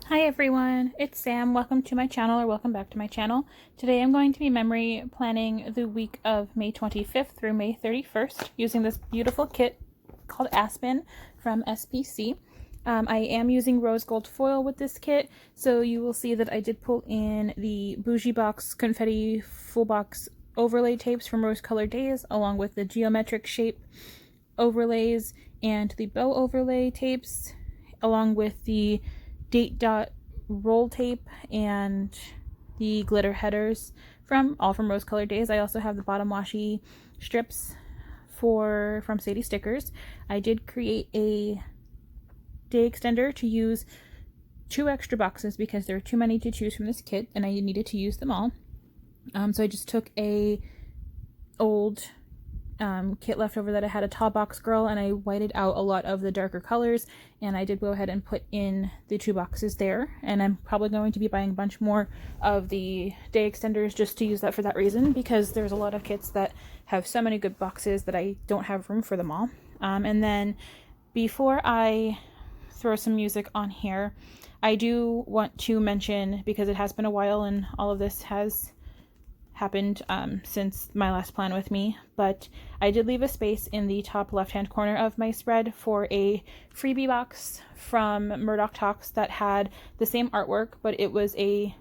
Hi everyone, it's Sam. Welcome to my channel, or welcome back to my channel. Today I'm going to be memory planning the week of May 25th through May 31st using this beautiful kit called Aspyn from SPC. I am using rose gold foil with this kit, so you will see that I did pull in the Bougie Box Confetti Full Box overlay tapes from Rose Colored Days, along with the geometric shape overlays and the bow overlay tapes, along with the date dot roll tape and the glitter headers from Rose Colored Days. I also have the bottom washi strips from Sadie Stickers. I did create a day extender to use 2 extra boxes because there are too many to choose from this kit and I needed to use them all. So I just took a old kit leftover that I had, a tall box girl, and I whited out a lot of the darker colors, and I did go ahead and put in the 2 boxes there, and I'm probably going to be buying a bunch more of the day extenders just to use that for that reason, because there's a lot of kits that have so many good boxes that I don't have room for them all. And then before I throw some music on here, I do want to mention, because it has been a while and all of this has happened since my last plan with me, but I did leave a space in the top left hand corner of my spread for a freebie box from Murdoch Talks that had the same artwork, but it was a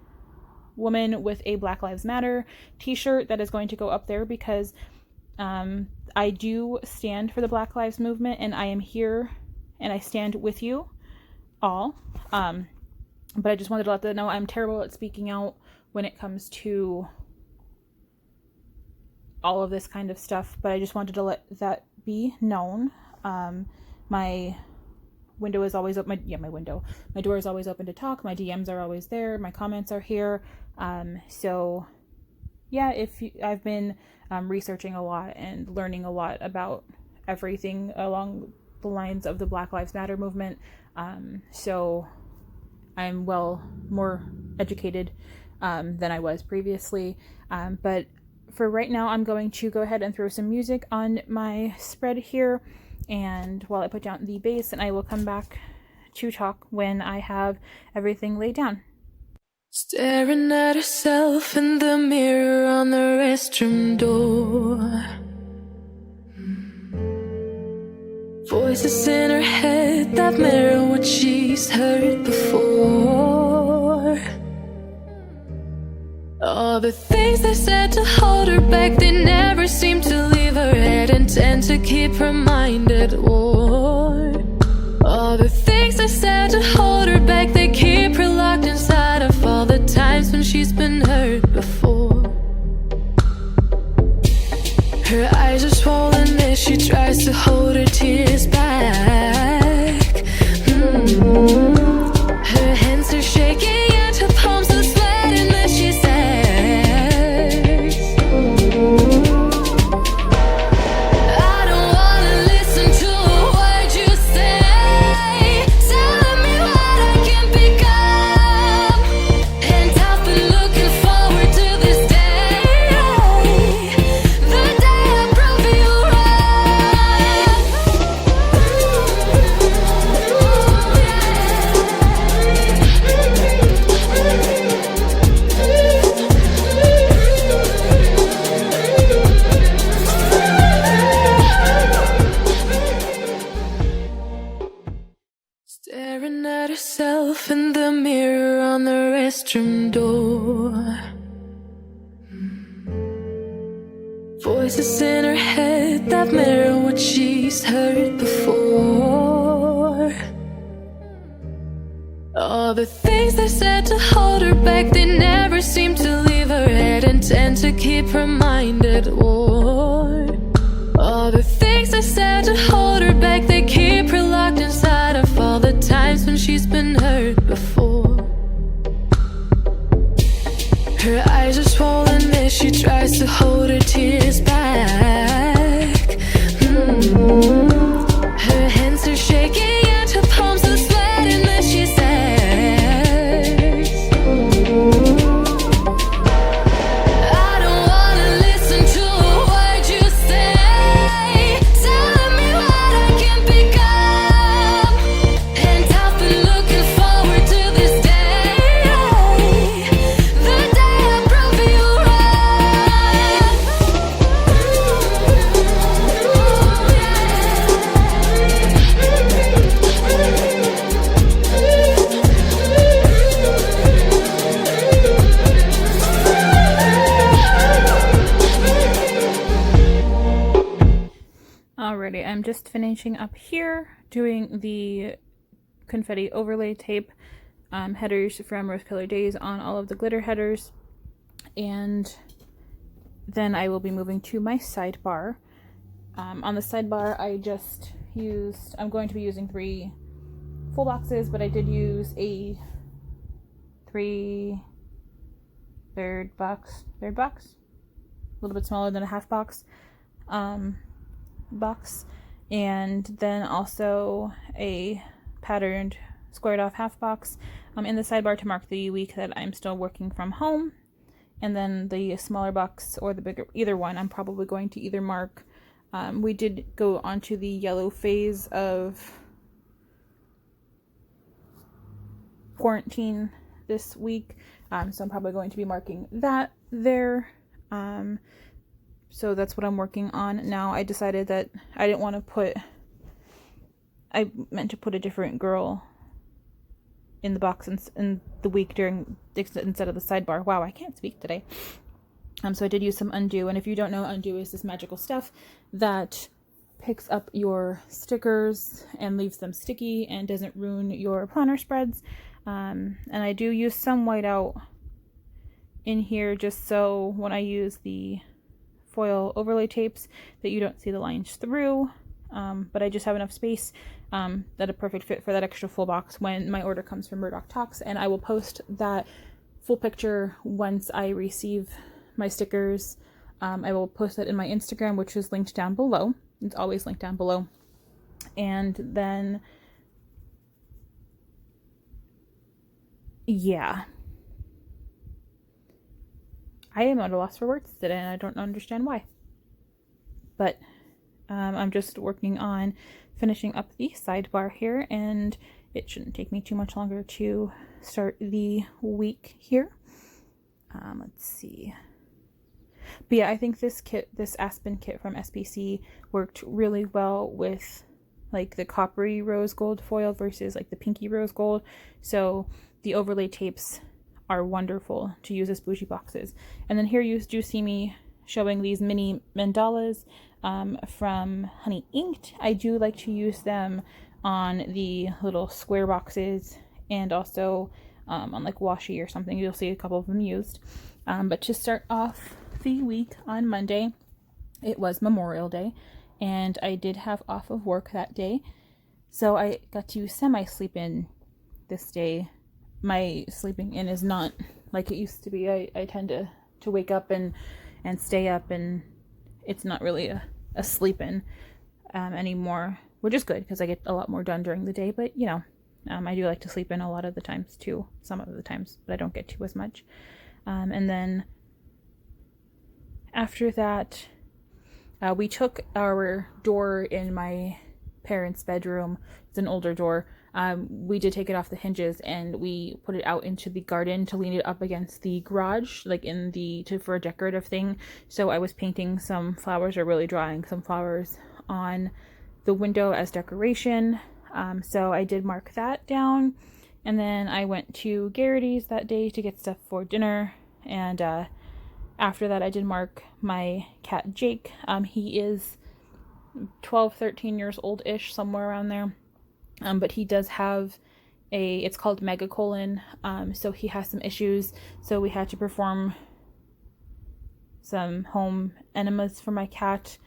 woman with a Black Lives Matter t-shirt that is going to go up there because I do stand for the Black Lives movement, and I am here and I stand with you all, but I just wanted to let them know I'm terrible at speaking out when it comes to all of this kind of stuff, but I just wanted to let that be known. My window is always open. My door is always open to talk. My DMs are always there. My comments are here. So yeah, I've been researching a lot and learning a lot about everything along the lines of the Black Lives Matter movement. So I'm more educated than I was previously. But for right now, I'm going to go ahead and throw some music on my spread here, and while I put down the base, and I will come back to talk when I have everything laid down. Staring at herself in the mirror on the restroom door. Voices in her head that mirror what she's heard before. All the things they said to hold her back, they never seem to leave her head and tend to keep her mind at war. All the things they said to hold her back, they keep her locked inside of all the times when she's been hurt before. Her eyes are swollen as she tries to hold her tears back. Her hands are shaking and her palms are sweating as she says, I don't wanna listen to a word you say, telling me what I can become. And I've been looking forward to this day, the day I prove you Staring at herself in the mirror on the restroom door. Voices in her head that mirror what she's heard before. All the things they said to hold her back, they never seem to leave her head and tend to keep her mind at war. All the things they said to hold her back, they keep her locked inside of all the times when she's been hurt before. Her eyes are swollen as she tries to hold her tears back. Her hands are shaking and her palms are sweating as she says, I don't wanna listen to a word you say, telling me what I can be. just finishing up here, doing the confetti overlay tape headers from Rose Colored Days on all of the glitter headers, and then I will be moving to my sidebar. On the sidebar, I'm going to be using 3 full boxes, but I did use a 3/3 box, a little bit smaller than a half box, and then also a patterned squared off half box in the sidebar to mark the week that I'm still working from home. And then the smaller box or the bigger, either one, I'm probably going to either mark. We did go onto the yellow phase of quarantine this week, so I'm probably going to be marking that there. So that's what I'm working on now. I decided that I didn't want to I meant to put a different girl in the box in the week instead of the sidebar. Wow, I can't speak today. So I did use some undo, and if you don't know, undo is this magical stuff that picks up your stickers and leaves them sticky and doesn't ruin your planner spreads. And I do use some whiteout in here just so when I use the foil overlay tapes that you don't see the lines through. But I just have enough space that a perfect fit for that extra full box when my order comes from Murdoch Talks, and I will post that full picture once I receive my stickers. I will post that in my Instagram, which is linked down below. It's always linked down below. And then, yeah. I am at a loss for words today, and I don't understand why. But I'm just working on finishing up the sidebar here, and it shouldn't take me too much longer to start the week here. Let's see. But yeah, I think this Aspyn kit from SPC worked really well with like the coppery rose gold foil versus like the pinky rose gold. So the overlay tapes are wonderful to use as bougie boxes. And then here you do see me showing these mini mandalas from Honey Inked. I do like to use them on the little square boxes and also on like washi or something. You'll see a couple of them used. But to start off the week on Monday, it was Memorial Day, and I did have off of work that day, so I got to semi-sleep in this day. My sleeping in is not like it used to be. I tend to wake up and stay up, and it's not really a sleep in anymore, which is good because I get a lot more done during the day. But you know, I do like to sleep in a lot of the times too, some of the times, but I don't get to as much. And then after that, we took our door in my parents' bedroom. It's an older door. We did take it off the hinges and we put it out into the garden to lean it up against the garage, like for a decorative thing. So I was painting some flowers, or really drawing some flowers on the window as decoration. So I did mark that down, and then I went to Garrity's that day to get stuff for dinner. And after that, I did mark my cat Jake. He is 12, 13 years old-ish, somewhere around there. But he does have it's called megacolon, so he has some issues. So we had to perform some home enemas for my cat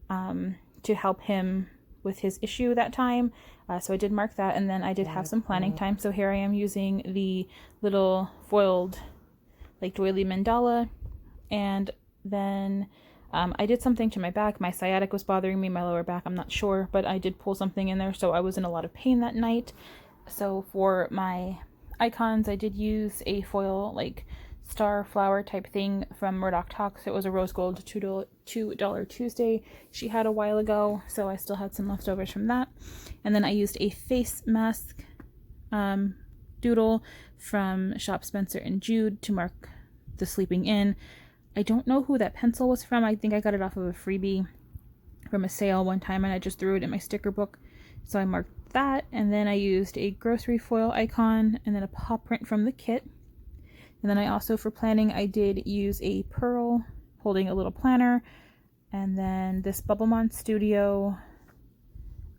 to help him with his issue that time. So I did mark that, and then I did have some planning time. So here I am using the little foiled like doily mandala, and then I did something to my back. My sciatic was bothering me, my lower back, I'm not sure, but I did pull something in there, so I was in a lot of pain that night. So for my icons, I did use a foil like star flower type thing from Murdoch Talks. It was a rose gold $2 Tuesday she had a while ago, so I still had some leftovers from that. And then I used a face mask doodle from Shop Spencer and Jude to mark the sleeping in. I don't know who that pencil was from. I think I got it off of a freebie from a sale one time, and I just threw it in my sticker book. So I marked that, and then I used a grocery foil icon and then a paw print from the kit. And then I also, for planning, I did use a pearl holding a little planner, and then this Bubba Studio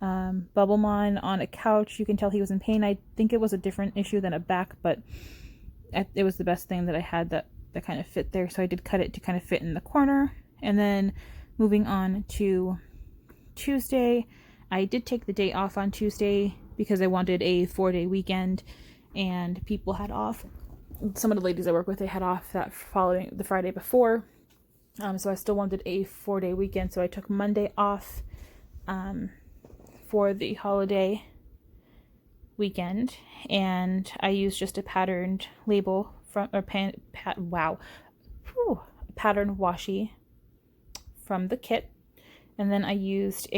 Bubblemon on a couch. You can tell he was in pain. I think it was a different issue than a back, but it was the best thing that I had that kind of fit there. So I did cut it to kind of fit in the corner. And then moving on to Tuesday, I did take the day off on Tuesday because I wanted a 4-day weekend and people had off. Some of the ladies I work with, they had off the Friday before. So I still wanted a 4-day weekend. So I took Monday off for the holiday weekend, and I used just a patterned label from pattern washi from the kit, and then I used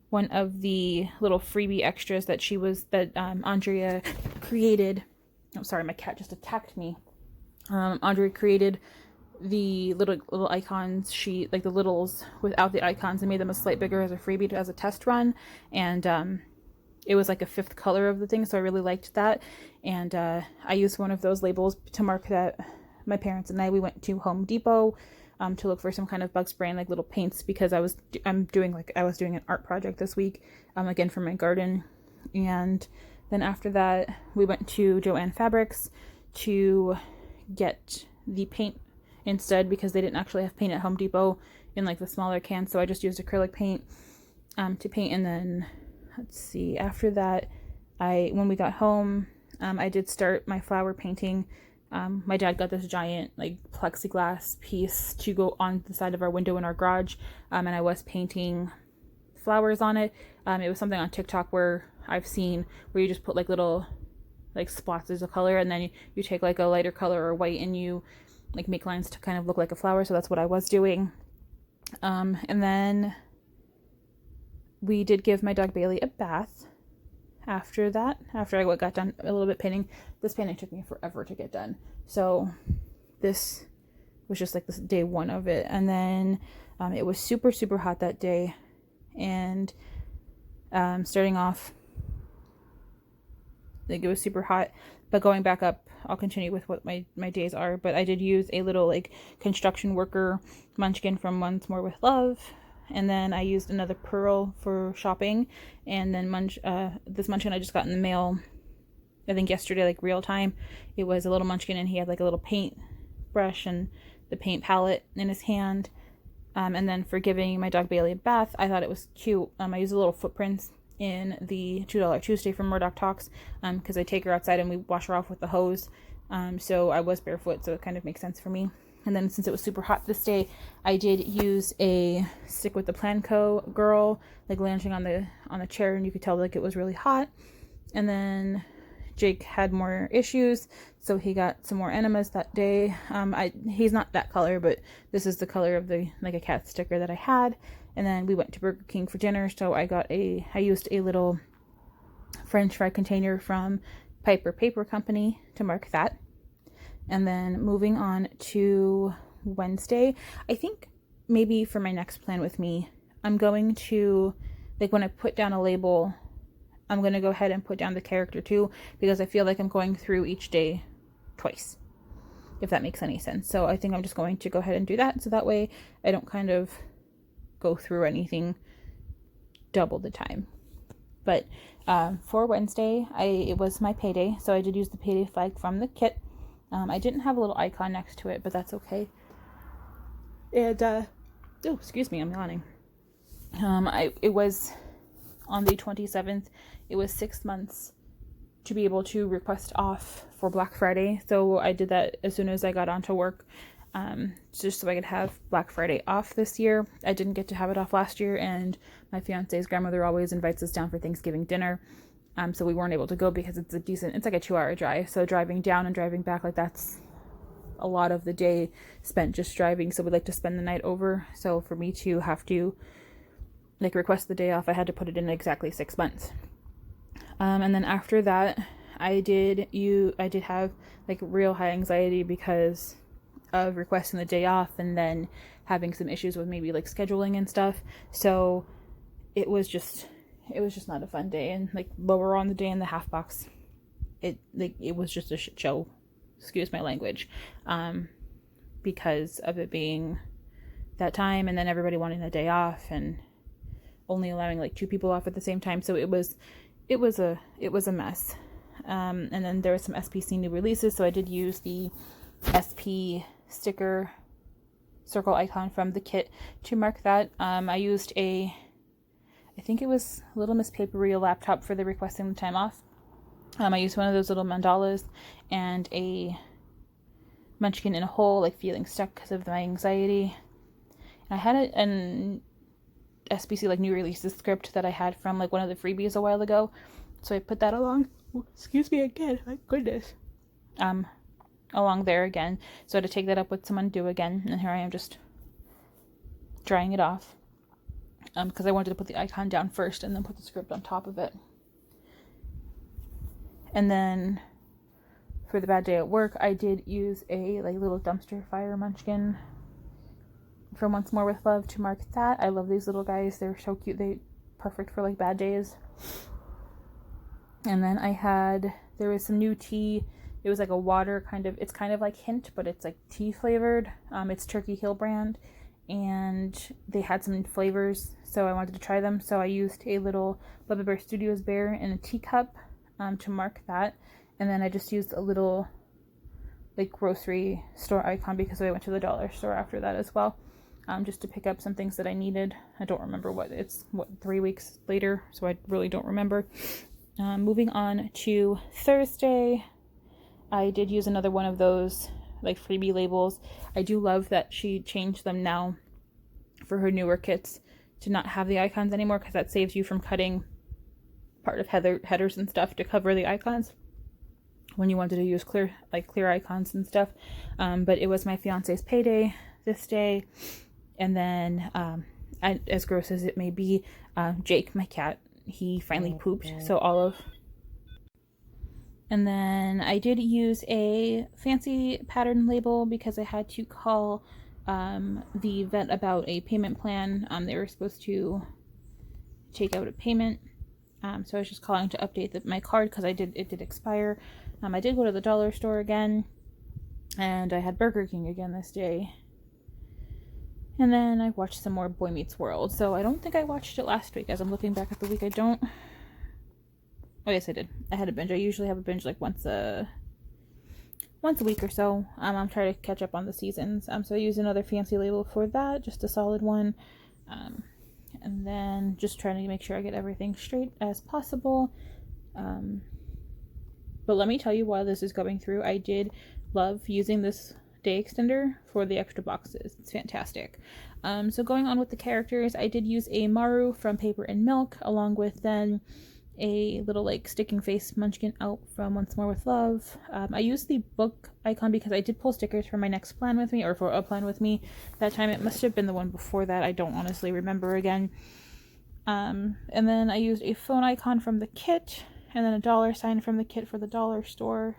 one of the little freebie extras that Andrea created. Oh, sorry, my cat just attacked me. Andrea created the little icons sheet, like the littles without the icons, and made them a slight bigger as a freebie as a test run, and it was like a 5th color of the thing, so I really liked that. And I used one of those labels to mark that my parents and we went to Home Depot to look for some kind of bug spray and like little paints, because I was doing an art project this week, again for my garden. And then after that we went to Joann Fabrics to get the paint instead, because they didn't actually have paint at Home Depot in like the smaller cans, so I just used acrylic paint to paint. And then let's see, after that, when we got home, I did start my flower painting. My dad got this giant like plexiglass piece to go on the side of our window in our garage, and I was painting flowers on it. It was something on TikTok where I've seen where you just put like little like splotches of color, and then you take like a lighter color or white and you like make lines to kind of look like a flower. So that's what I was doing. And then we did give my dog Bailey a bath after that, after I got done a little bit painting. This painting took me forever to get done, so this was just like this day 1 of it. And then it was super hot that day, and starting off, like, it was super hot, but going back up, I'll continue with what my days are. But I did use a little like construction worker munchkin from Once More With Love, and then I used another pearl for shopping, and then this munchkin I just got in the mail, I think yesterday, like real time. It was a little munchkin, and he had like a little paint brush and the paint palette in his hand. And then for giving my dog Bailey a bath, I thought it was cute. I used a little footprints in the $2 Tuesday from Murdoch Talks, because I take her outside and we wash her off with the hose. So I was barefoot, so it kind of makes sense for me. And then since it was super hot this day, I did use a Stick with the Planco girl, like lounging on the chair, and you could tell like it was really hot. And then Jake had more issues, so he got some more enemas that day. He's not that color, but this is the color of the like a cat sticker that I had. And then we went to Burger King for dinner, so I used a little French fry container from Piper Paper Company to mark that. And then moving on to Wednesday, I think maybe for my next plan with me, I'm going to, like, when I put down a label, I'm going to go ahead and put down the character too, because I feel like I'm going through each day twice, if that makes any sense. So I think I'm just going to go ahead and do that, so that way I don't kind of go through anything double the time. But for Wednesday, it was my payday, so I did use the payday flag from the kit. I didn't have a little icon next to it, but that's okay. And oh, excuse me, I'm yawning. It was on the 27th. It was 6 months to be able to request off for Black Friday, so I did that as soon as I got onto work, just so I could have Black Friday off this year. I didn't get to have it off last year, and my fiance's grandmother always invites us down for Thanksgiving dinner. So we weren't able to go because it's like a 2-hour drive. So driving down and driving back, like, that's a lot of the day spent just driving. So we'd like to spend the night over. So for me to have to like request the day off, I had to put it in exactly 6 months. And then after that, I did have like real high anxiety because of requesting the day off and then having some issues with maybe like scheduling and stuff. So it was just not a fun day. And like lower on the day in the half box, it was just a shit show, excuse my language, because of it being that time and then everybody wanting the day off. And only allowing like 2 people off at the same time. So it was a mess. And then there was some SPC new releases, so I did use the SP sticker circle icon from the kit to mark that. I used I think it was Little Miss Papery laptop for the requesting the time off. I used one of those little mandalas and a munchkin in a hole, like feeling stuck because of my anxiety. And I had an SPC like new releases script that I had from like one of the freebies a while ago, so I put that along. Excuse me again, my goodness. Along there again, so I had to take that up with some undo again, and here I am just drying it off, because I wanted to put the icon down first and then put the script on top of it. And then for the bad day at work, I did use a like little dumpster fire munchkin from Once More with Love to mark that. I love these little guys, they're so cute, they perfect for like bad days. And then there was some new tea. It was like a water it's kind of like Hint, but it's like tea flavored. It's Turkey Hill brand, and they had some flavors, so I wanted to try them. So I used a little Bubba Bear Studios bear in a teacup to mark that. And then I just used a little like grocery store icon because I went to the dollar store after that as well, just to pick up some things that I needed. I don't remember it's 3 weeks later, so I really don't remember. Moving on to Thursday, I did use another one of those like freebie labels. I do love that she changed them now for her newer kits to not have the icons anymore, because that saves you from cutting part of headers and stuff to cover the icons when you wanted to use clear icons and stuff. But it was my fiance's payday this day, and then as gross as it may be, Jake, my cat, he finally pooped, so and then I did use a fancy pattern label because I had to call the vet about a payment plan. They were supposed to take out a payment, so I was just calling to update my card because it did expire. I did go to the dollar store again, and I had Burger King again this day. And then I watched some more Boy Meets World. So I don't think I watched it last week. As I'm looking back at the week, I don't. Oh yes, I did. I had a binge. I usually have a binge like once a week or so. I'm trying to catch up on the seasons. So I used another fancy label for that, just a solid one. And then just trying to make sure I get everything straight as possible. But let me tell you, while this is going through, I did love using this day extender for the extra boxes. It's fantastic. So going on with the characters, I did use a Maru from Paper and Milk, along with then a little like sticking face munchkin out from Once More with Love. I used the book icon because I did pull stickers for my next plan with me, or for a plan with me that time. It must have been the one before that. I don't honestly remember again. And then I used a phone icon from the kit, and then a dollar sign from the kit for the dollar store.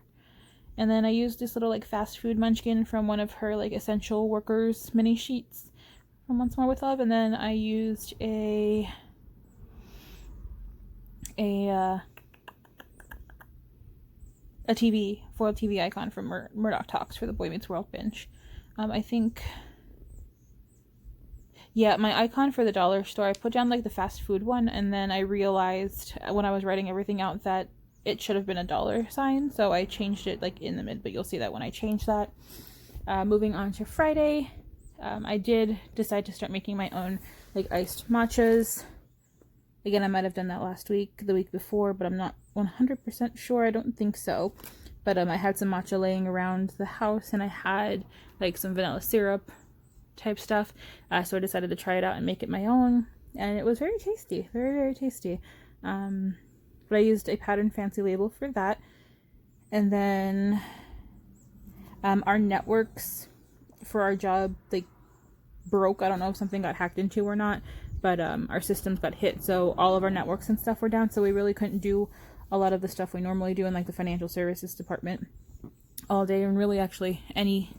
And then I used this little like fast food munchkin from one of her like essential workers mini sheets from Once More with Love. And then I used a TV, foil TV icon from Murdoch Talks for the Boy Meets World binge. I think, yeah, my icon for the dollar store, I put down like the fast food one, and then I realized when I was writing everything out that it should have been a dollar sign, so I changed it like in the mid, but you'll see that when I change that. Moving on to Friday, I did decide to start making my own like iced matchas. Again, I might have done that the week before, but I'm not 100% sure. I don't think so. But I had some matcha laying around the house, and I had like some vanilla syrup type stuff. So I decided to try it out and make it my own, and it was very tasty, very, very tasty. But I used a pattern fancy label for that. And then our networks for our job like broke. I don't know if something got hacked into or not, but our systems got hit, so all of our networks and stuff were down, so we really couldn't do a lot of the stuff we normally do in like the financial services department all day, and really actually any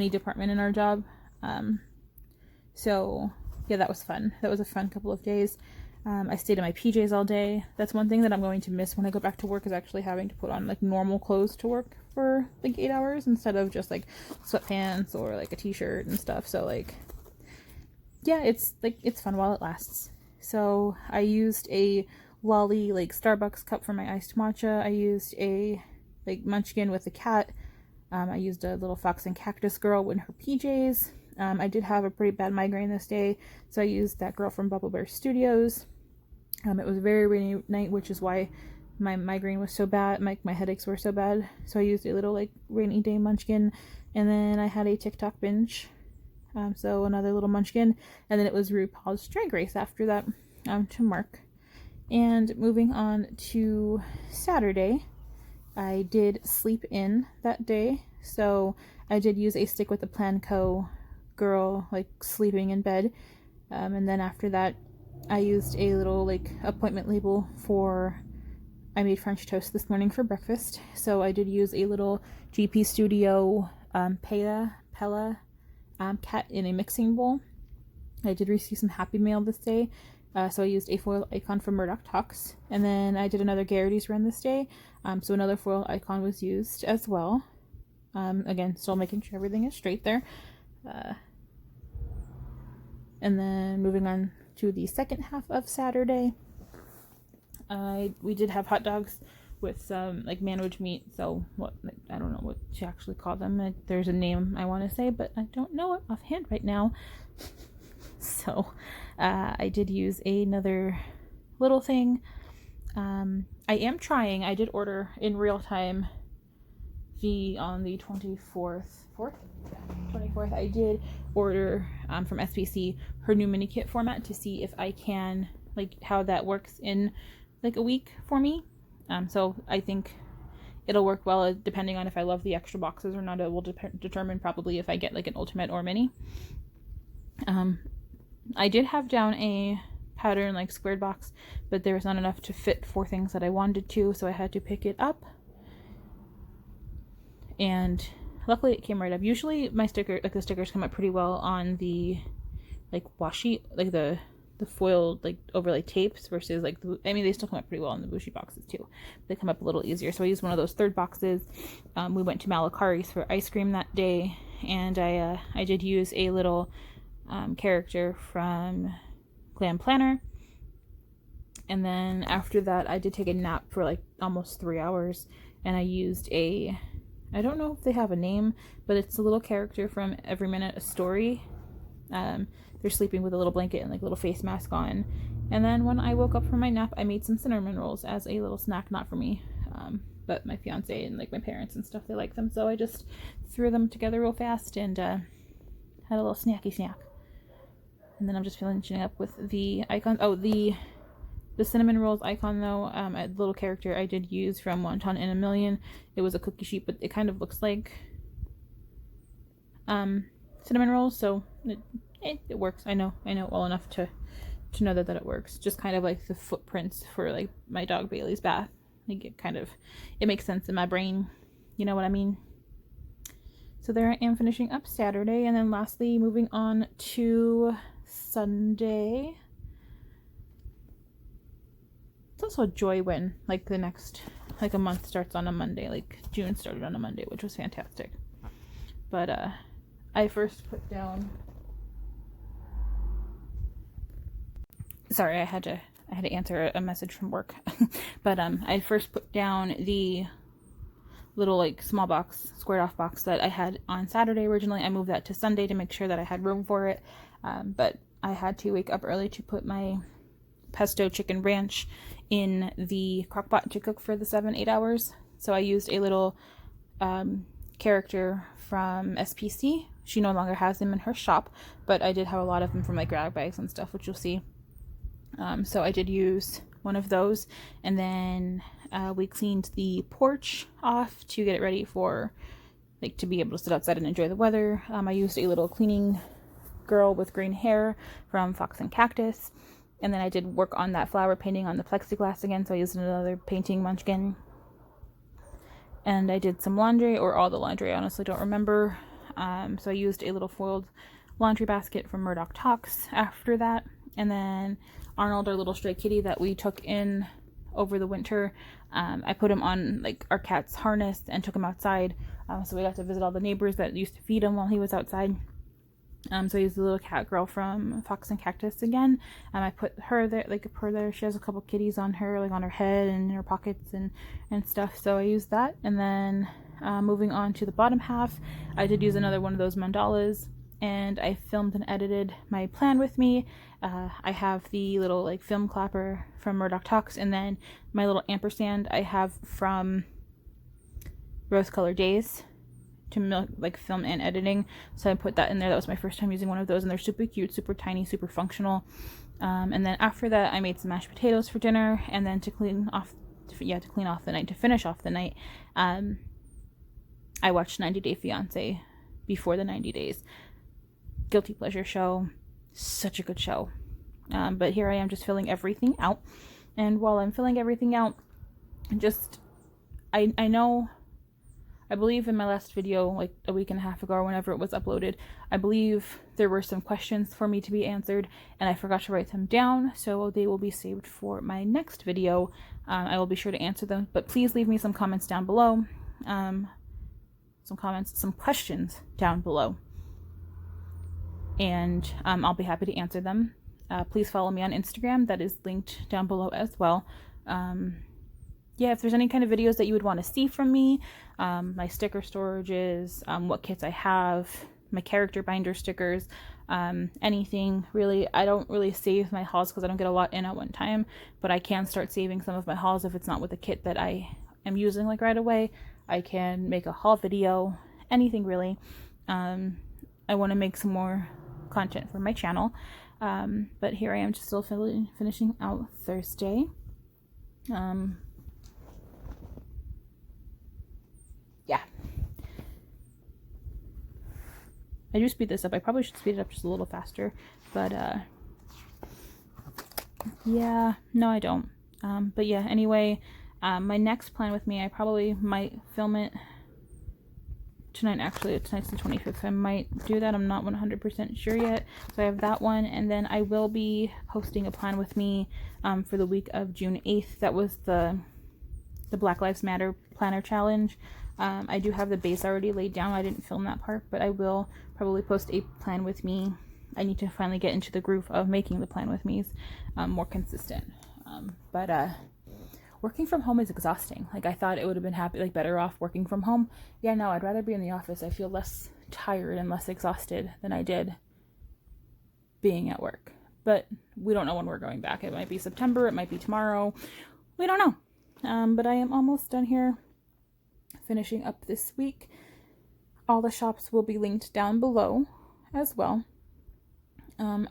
department in our job. So yeah, that was fun. That was a fun couple of days. I stayed in my PJs all day. That's one thing that I'm going to miss when I go back to work, is actually having to put on like normal clothes to work for like 8 hours instead of just like sweatpants or like a t-shirt and stuff. So like, yeah, it's fun while it lasts. So I used a Lolly like Starbucks cup for my iced matcha. I used a like munchkin with a cat. I used a little fox and cactus girl in her PJs. I did have a pretty bad migraine this day, so I used that girl from Bubba Bear Studios. It was a very rainy night, which is why my migraine was so bad, my headaches were so bad. So I used a little like rainy day munchkin, and then I had a TikTok binge. So another little munchkin, and then it was RuPaul's Drag Race after that to mark. And moving on to Saturday, I did sleep in that day, so I did use a Stick with the Plan Co. girl, like sleeping in bed, and then after that I used a little like appointment label for I made French toast this morning for breakfast, so I did use a little GP Studio Pella cat in a mixing bowl. I did receive some Happy Mail this day, so I used a foil icon from Murdoch Talks, and then I did another Garrity's run this day, so another foil icon was used as well. Again, still making sure everything is straight there. And then moving on to the second half of Saturday, we did have hot dogs with some like manwich meat. So what, like, I don't know what she actually called them. There's a name I want to say, but I don't know it offhand right now. So I did use another little thing. I am trying. I did order in real time on the 24th, I did order from SPC her new mini kit format to see if I can, like, how that works in like a week for me. So I think it'll work well depending on if I love the extra boxes or not. It will determine probably if I get like an ultimate or mini. I did have down a pattern like squared box, but there was not enough to fit 4 things that I wanted to, so I had to pick it up. And luckily it came right up. Usually my the stickers come up pretty well on the like washi, like the foiled like overlay tapes versus like they still come up pretty well in the Bushi boxes too. They come up a little easier. So I used one of those 3rd boxes. We went to Malakari's for ice cream that day, and I did use a little character from Glam Planner. And then after that I did take a nap for like almost 3 hours, and I used I don't know if they have a name, but it's a little character from Every Minute a Story. They're sleeping with a little blanket and like a little face mask on. And then when I woke up from my nap, I made some cinnamon rolls as a little snack, not for me, but my fiance and like my parents and stuff, they like them. So I just threw them together real fast and had a little snacky snack. And then I'm just finishing up with the icon. Oh, the cinnamon rolls icon though, a little character I did use from Wonton in a Million. It was a cookie sheet, but it kind of looks like cinnamon rolls, so it works. I know well enough to know that it works. Just kind of like the footprints for like my dog Bailey's bath. Like it makes sense in my brain. You know what I mean? So there I am finishing up Saturday, and then lastly moving on to Sunday. It's also a joy when like the next like a month starts on a Monday. Like June started on a Monday, which was fantastic. But I first put down, sorry, I had to answer a message from work. But I first put down the little like small box, squared off box that I had on Saturday originally. I moved that to Sunday to make sure that I had room for it. But I had to wake up early to put my pesto chicken ranch in the crockpot to cook for the 7-8 hours. So I used a little character from SPC. She no longer has them in her shop, but I did have a lot of them from like grab bags and stuff, which you'll see. So I did use one of those, and then we cleaned the porch off to get it ready for like to be able to sit outside and enjoy the weather. I used a little cleaning girl with green hair from Fox and Cactus. And then I did work on that flower painting on the plexiglass again, so I used another painting munchkin. And I did some laundry, or all the laundry, I honestly don't remember. So I used a little foiled laundry basket from Murdoch Talks after that. And then Arnold, our little stray kitty that we took in over the winter, I put him on like our cat's harness and took him outside. So we got to visit all the neighbors that used to feed him while he was outside. So I used the little cat girl from Fox and Cactus again. I put her there, like her there. She has a couple kitties on her, like on her head and in her pockets and stuff. So I used that. And then moving on to the bottom half, I did use another one of those mandalas, and I filmed and edited my plan with me. I have the little like film clapper from Murdoch Talks, and then my little ampersand I have from Rose Color Days to like film and editing. So I put that in there. That was my first time using one of those, and they're super cute, super tiny, super functional. And then after that, I made some mashed potatoes for dinner, and then to clean off the night, to finish off the night, I watched 90 Day Fiancé before the 90 days. Guilty pleasure show, such a good show. But here I am just filling everything out, and while I'm filling everything out, I believe in my last video, like a week and a half ago or whenever it was uploaded, I believe there were some questions for me to be answered, and I forgot to write them down, so they will be saved for my next video. I will be sure to answer them, but please leave me some comments down below. Some questions down below, and I'll be happy to answer them. Please follow me on Instagram. That is linked down below as well. Yeah, if there's any kind of videos that you would want to see from me, my sticker storages, what kits I have, my character binder stickers, anything really. I don't really save my hauls because I don't get a lot in at one time, but I can start saving some of my hauls if it's not with a kit that I am using like right away. I can make a haul video, anything really. I want to make some more content for my channel, but here I am just still finishing out Thursday. Yeah, I do speed this up. I probably should speed it up just a little faster, but yeah, no I don't. But yeah, anyway, my next plan with me, I probably might film it tonight. Actually, tonight's the 25th. I might do that. I'm not 100% sure yet. So I have that one, and then I will be posting a plan with me for the week of June 8th. That was the Black Lives Matter planner challenge. I do have the base already laid down. I didn't film that part, but I will probably post a plan with me. I need to finally get into the groove of making the plan with me's more consistent. But working from home is exhausting. Like, I thought it would have been better off working from home. Yeah, no, I'd rather be in the office. I feel less tired and less exhausted than I did being at work. But we don't know when we're going back. It might be September, it might be tomorrow. We don't know. But I am almost done here, finishing up this week. All the shops will be linked down below as well.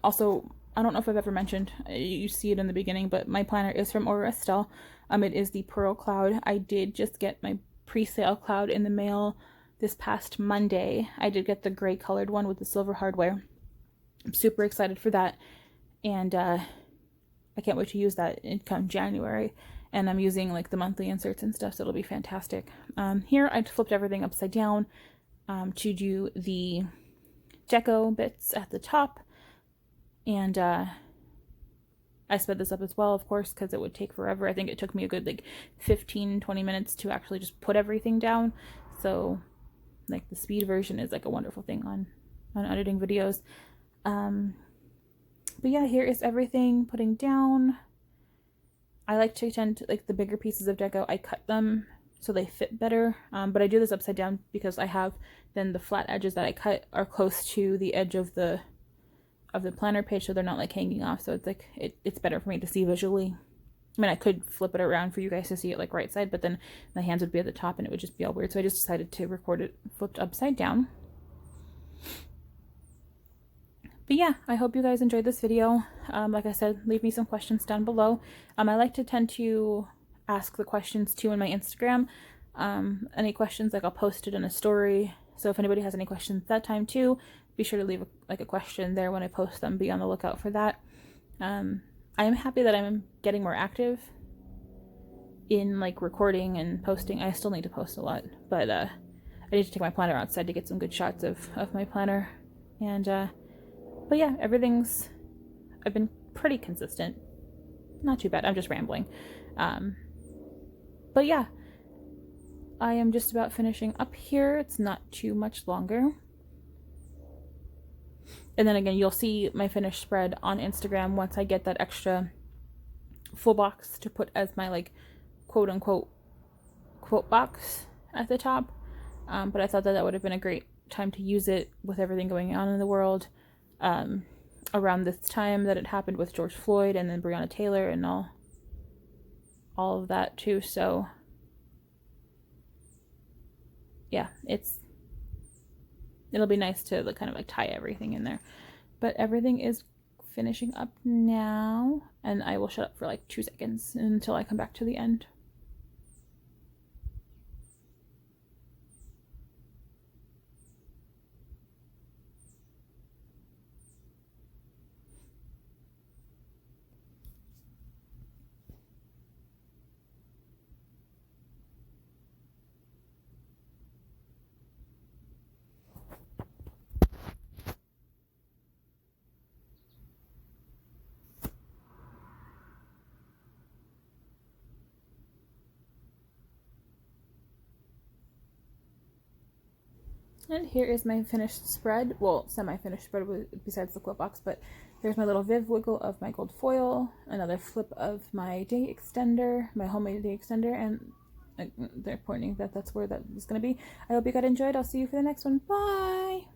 Also, I don't know if I've ever mentioned, you see it in the beginning, but my planner is from Aura Estelle. It is the Pearl Cloud. I did just get my pre-sale cloud in the mail this past Monday. I did get the gray colored one with the silver hardware. I'm super excited for that, and I can't wait to use that come January. And I'm using like the monthly inserts and stuff, so it'll be fantastic. Here I flipped everything upside down to do the deco bits at the top, and I sped this up as well, of course, because it would take forever. I think it took me a good like 15-20 minutes to actually just put everything down. So like the speed version is like a wonderful thing on editing videos. But yeah, here is everything putting down. I like to tend to, like, the bigger pieces of deco, I cut them so they fit better, but I do this upside down because I have then the flat edges that I cut are close to the edge of the planner page, so they're not like hanging off, so it's like it's better for me to see visually. I mean, I could flip it around for you guys to see it like right side, but then my hands would be at the top and it would just be all weird, so I just decided to record it flipped upside down. But yeah, I hope you guys enjoyed this video. Like I said, leave me some questions down below. I like to tend to ask the questions too in my Instagram. Any questions, like, I'll post it in a story. So if anybody has any questions that time too, be sure to leave a question there when I post them. Be on the lookout for that. I am happy that I'm getting more active in like recording and posting. I still need to post a lot, but I need to take my planner outside to get some good shots of my planner. And but yeah, I've been pretty consistent. Not too bad. I'm just rambling. But yeah, I am just about finishing up here. It's not too much longer. And then again, you'll see my finished spread on Instagram once I get that extra full box to put as my like quote unquote quote box at the top. But I thought that would have been a great time to use it with everything going on in the world around this time that it happened with George Floyd and then Breonna Taylor and all of that too. So yeah, it'll be nice to kind of like tie everything in there. But everything is finishing up now, and I will shut up for like 2 seconds until I come back to the end. And here is my finished spread. Well, semi-finished spread besides the quilt box, but there's my little Viv wiggle of my gold foil, another flip of my day extender, my homemade day extender, and they're pointing that that's where that is going to be. I hope you guys enjoyed. I'll see you for the next one. Bye!